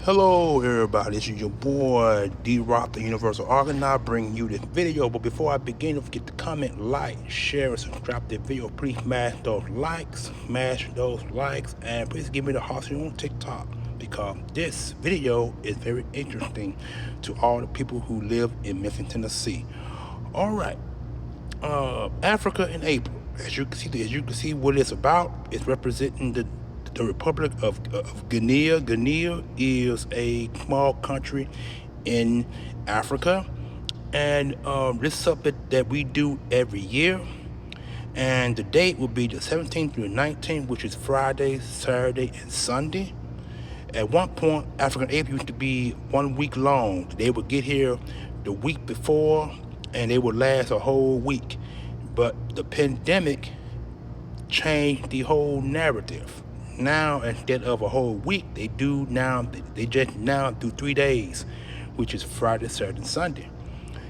Hello everybody, this is your boy D-Rock, the Universal Argonaut, bringing you this video. But before I begin, don't forget to comment, like, share, and subscribe to the video. Please smash those likes, and please give me the hearts on TikTok, because this video is very interesting to all the people who live in Memphis, Tennessee. Alright, Africa in April. As you can see what it's about. It's representing the Republic of Guinea. Guinea is a small country in Africa, and this is something that we do every year. And the date will be the 17th through the 19th, which is Friday, Saturday, and Sunday. At one point, African April used to be 1 week long. They would get here the week before, and they would last a whole week. But the pandemic changed the whole narrative. Now, instead of a whole week, they just now do 3 days, which is Friday, Saturday, and Sunday.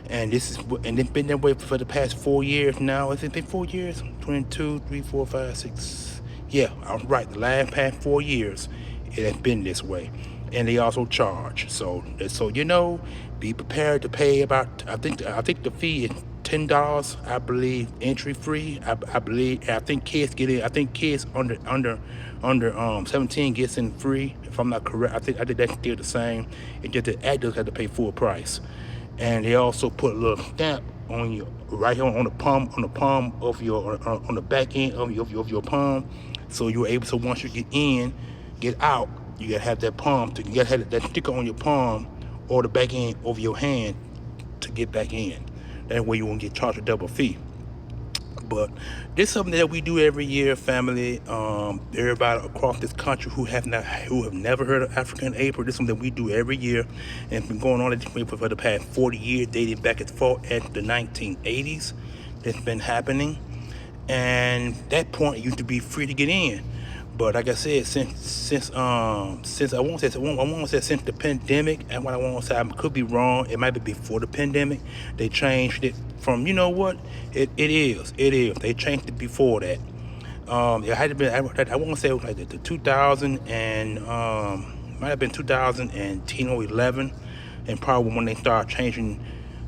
And it's been that way for the past 4 years now. Has it been 4 years? 22, 3, 4, 5, 6. Yeah, I was right. The last past 4 years, it has been this way. And they also charge. So be prepared to pay about. I think the fee is $10, I believe, entry free. I think kids get in. I think kids under 17 gets in free, if I'm not correct. I think that's still the same. It's just the adults have to pay full price. And they also put a little stamp on you right here on the palm of your on the back end of your palm, so you're able to, once you get out, you gotta have that palm. You gotta have that sticker on your palm or the back end of your hand to get back in. That way you won't get charged a double fee. But this is something that we do every year, family. Everybody across this country who have never heard of African April, this is something we do every year, and it's been going on at this way for the past 40 years, dating back as far as the 1980s. That's been happening, and that point it used to be free to get in. But like I said, since I want to say since the pandemic, and what I want to say, I could be wrong. It might be before the pandemic. They changed it from, you know what? It is. They changed it before that. It had to be. I want to say it was like the 2000 and might have been 2010 or 11, and probably when they started changing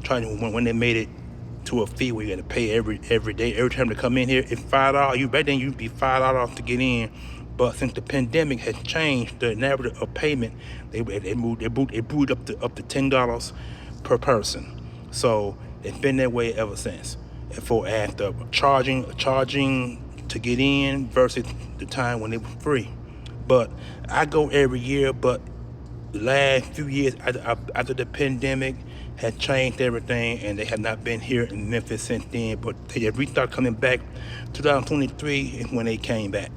when they made it to a fee where you got to pay every day, every time to come in here. It's $5. Back then you'd be $5 to get in. But since the pandemic has changed the narrative of payment, they moved up to $10 per person. So it's been that way ever since. And for after charging to get in versus the time when it was free. But I go every year. But the last few years after the pandemic had changed everything, and they have not been here in Memphis since then. But they have restarted coming back. 2023 is when they came back.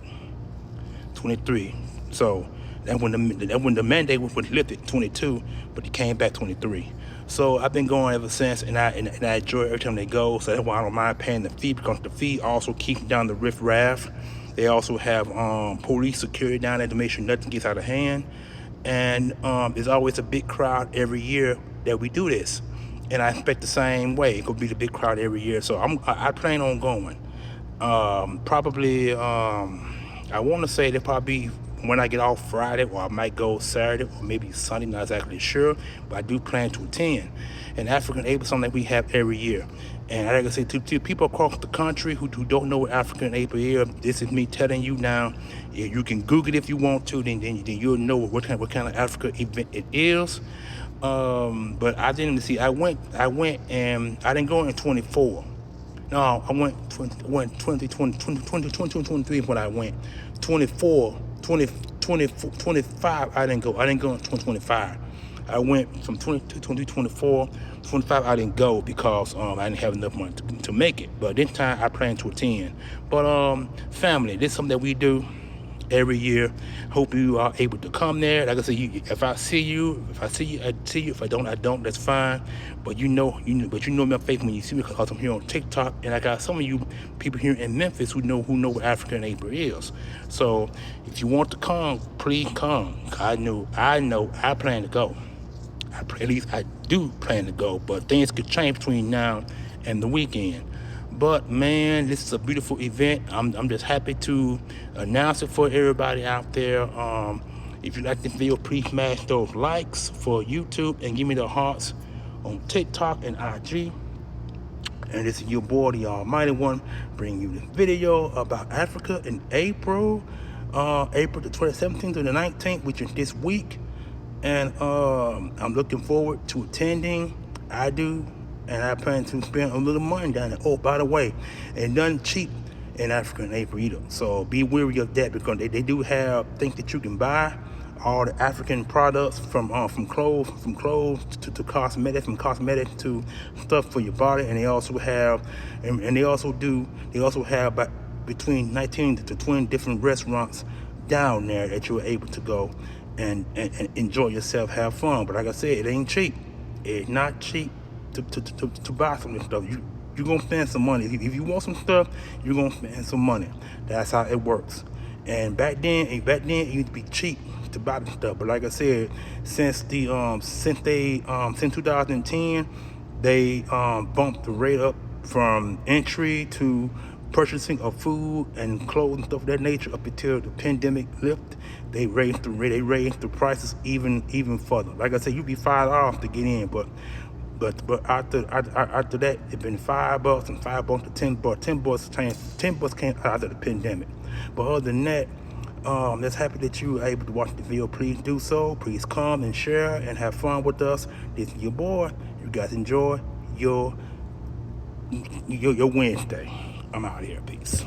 23. So that when the mandate was lifted, 22, but it came back 23. So I've been going ever since, and I enjoy every time they go. So that's why I don't mind paying the fee, because the fee also keeps down the riffraff. They also have police security down there to make sure nothing gets out of hand. And there's always a big crowd every year that we do this, and I expect the same way. It could be the big crowd every year. So I plan on going. Probably. I want to say they'll probably be when I get off Friday, or I might go Saturday, or maybe Sunday, not exactly sure, but I do plan to attend. And African April is something that we have every year. And like I say, to people across the country who don't know what African April is, this is me telling you now. You can Google it if you want to, then you'll know what kind of African event it is. But I didn't see. I went, and I didn't go in 24. No, I went 2023 when I went. 24, 25, I didn't go. I didn't go in 2025. I went from 22 to 2024. 25, I didn't go because I didn't have enough money to make it. But this time, I plan to attend. But family, this is something that we do every year. Hope you are able to come there. Like I said, if I see you, I see you. If I don't, that's fine. But you know my face when you see me, because I'm here on TikTok, and I got some of you people here in Memphis who know what African April is. So if you want to come, please come. I know, I plan to go. At least I do plan to go. But things could change between now and the weekend. But man, this is a beautiful event. I'm just happy to announce it for everybody out there. If you like the video, please smash those likes for YouTube and give me the hearts on TikTok and IG. And this is your boy, the Almighty One, bringing you this video about Africa in April the 2017th to the 19th, which is this week. And I'm looking forward to attending. I do, and I plan to spend a little money down there. Oh, by the way, and nothing cheap in Africa in April either. So be wary of that, because they do have things that you can buy. All the African products from clothes to cosmetics, from cosmetics to stuff for your body, and they also have, and they also have between 19 to 20 different restaurants down there that you're able to go and enjoy yourself, have fun. But like I said, it ain't cheap. It's not cheap to buy some of this stuff. You're gonna spend some money. If you want some stuff, you're gonna spend some money. That's how it works. And back then it used to be cheap to buy the stuff. But like I said, since 2010, they bumped the rate up from entry to purchasing of food and clothes and stuff of that nature up until the pandemic lifted. They raised the prices even further. Like I said, you'd be $5 to get in, but after that, it's been $5 and $5 to $10. $10 came out of the pandemic. But other than that, just happy that you were able to watch the video. Please do so. Please come and share and have fun with us. This is your boy. You guys enjoy your Wednesday. I'm out here. Peace.